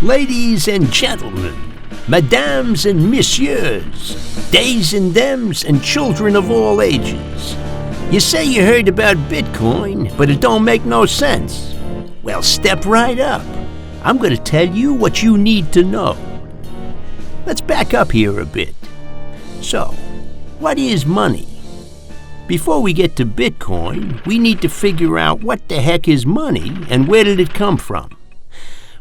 Ladies and gentlemen, madames and messieurs, days and thems, and children of all ages. You say you heard about Bitcoin, but it don't make no sense. Well, step right up. I'm going to tell you what you need to know. Let's back up here a bit. So, what is money? Before we get to Bitcoin, we need to figure out what the heck is money and where did it come from.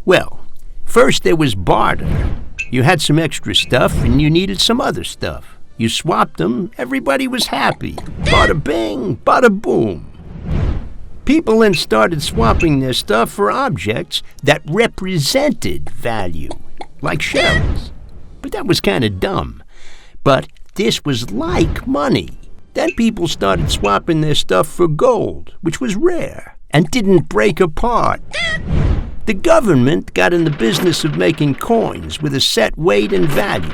Well, first there was barter. You had some extra stuff and you needed some other stuff. You swapped them, everybody was happy. Bada bing, bada boom. People then started swapping their stuff for objects that represented value, like shells. But that was kind of dumb. But this was like money. Then people started swapping their stuff for gold, which was rare and didn't break apart. The government got in the business of making coins with a set weight and value.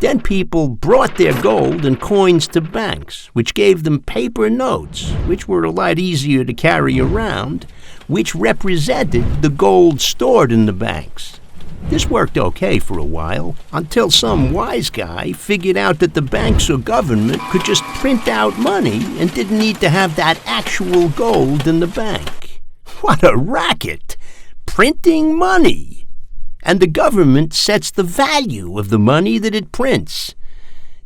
Then people brought their gold and coins to banks, which gave them paper notes, which were a lot easier to carry around, which represented the gold stored in the banks. This worked okay for a while, until some wise guy figured out that the banks or government could just print out money and didn't need to have that actual gold in the bank. What a racket! Printing money! And the government sets the value of the money that it prints.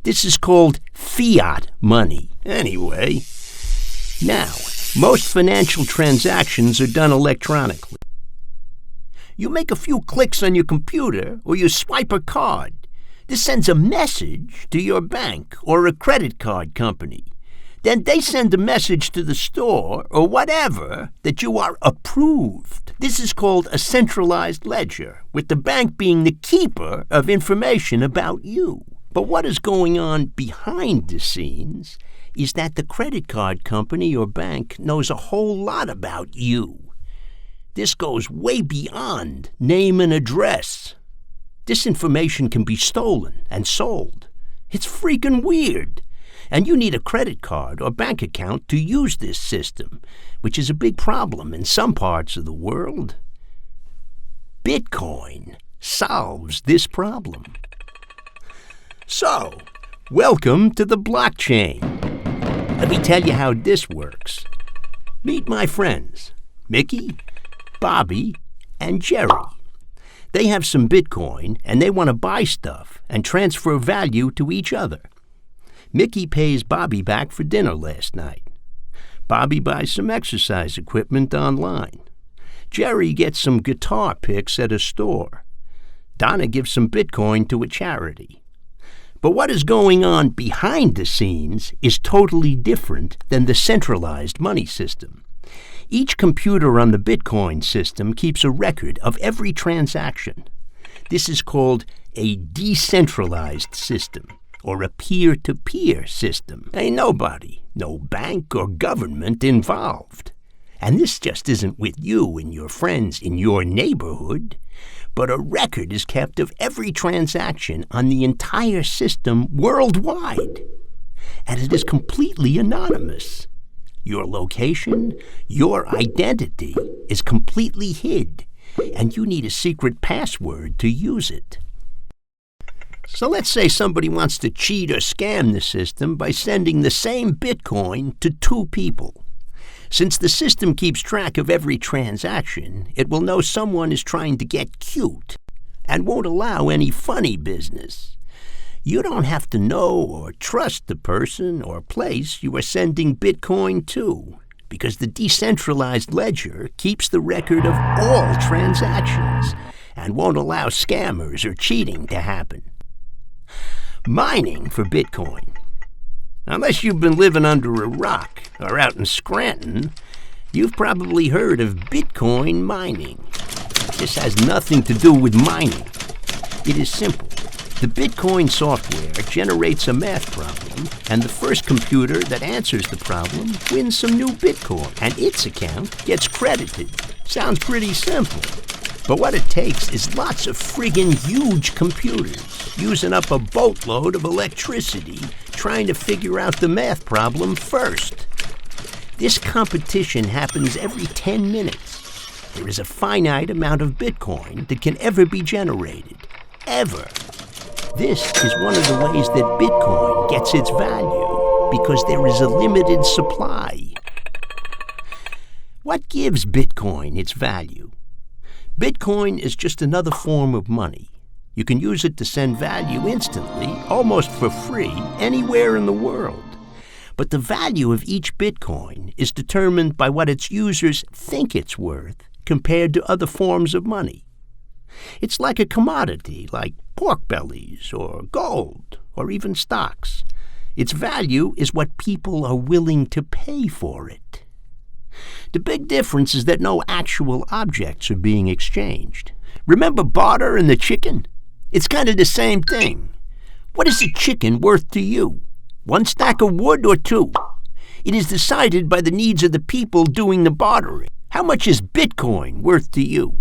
This is called fiat money. Anyway, now, most financial transactions are done electronically. You make a few clicks on your computer or you swipe a card. This sends a message to your bank or a credit card company. Then they send a message to the store or whatever that you are approved. This is called a centralized ledger, with the bank being the keeper of information about you. But what is going on behind the scenes is that the credit card company or bank knows a whole lot about you. This goes way beyond name and address. This information can be stolen and sold. It's freaking weird. And you need a credit card or bank account to use this system, which is a big problem in some parts of the world. Bitcoin solves this problem. So, welcome to the blockchain. Let me tell you how this works. Meet my friends, Mickey, Bobby, and Jerry. They have some Bitcoin and they want to buy stuff and transfer value to each other. Mickey pays Bobby back for dinner last night. Bobby buys some exercise equipment online. Jerry gets some guitar picks at a store. Donna gives some Bitcoin to a charity. But what is going on behind the scenes is totally different than the centralized money system. Each computer on the Bitcoin system keeps a record of every transaction. This is called a decentralized system, or a peer-to-peer system. Ain't nobody, no bank or government involved. And this just isn't with you and your friends in your neighborhood, but a record is kept of every transaction on the entire system worldwide. And it is completely anonymous. Your location, your identity is completely hid, and you need a secret password to use it. So let's say somebody wants to cheat or scam the system by sending the same Bitcoin to two people. Since the system keeps track of every transaction, it will know someone is trying to get cute and won't allow any funny business. You don't have to know or trust the person or place you are sending Bitcoin to, because the decentralized ledger keeps the record of all transactions and won't allow scammers or cheating to happen. Mining for Bitcoin. Unless you've been living under a rock or out in Scranton, you've probably heard of Bitcoin mining. This has nothing to do with mining. It is simple. The Bitcoin software generates a math problem, and the first computer that answers the problem wins some new Bitcoin, and its account gets credited. Sounds pretty simple. But what it takes is lots of friggin' huge computers, using up a boatload of electricity, trying to figure out the math problem first. This competition happens every 10 minutes. There is a finite amount of Bitcoin that can ever be generated. Ever. This is one of the ways that Bitcoin gets its value, because there is a limited supply. What gives Bitcoin its value? Bitcoin is just another form of money. You can use it to send value instantly, almost for free, anywhere in the world. But the value of each Bitcoin is determined by what its users think it's worth compared to other forms of money. It's like a commodity, like pork bellies or gold or even stocks. Its value is what people are willing to pay for it. The big difference is that no actual objects are being exchanged. Remember barter and the chicken? It's kind of the same thing. What is a chicken worth to you? 1 stack of wood or 2? It is decided by the needs of the people doing the bartering. How much is Bitcoin worth to you?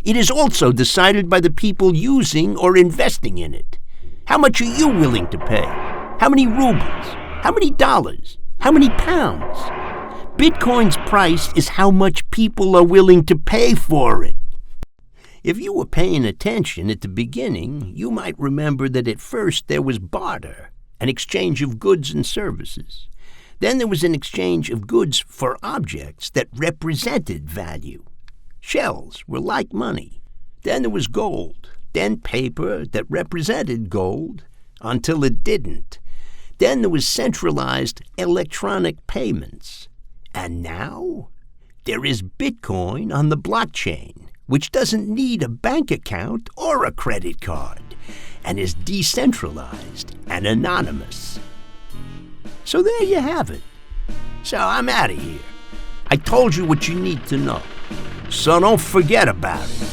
It is also decided by the people using or investing in it. How much are you willing to pay? How many rubles? How many dollars? How many pounds? Bitcoin's price is how much people are willing to pay for it. If you were paying attention at the beginning, you might remember that at first there was barter, an exchange of goods and services. Then there was an exchange of goods for objects that represented value. Shells were like money. Then there was gold, then paper that represented gold until it didn't. Then there was centralized electronic payments. And now there is Bitcoin on the blockchain, which doesn't need a bank account or a credit card, and is decentralized and anonymous. So there you have it. So I'm out of here. I told you what you need to know, so don't forget about it.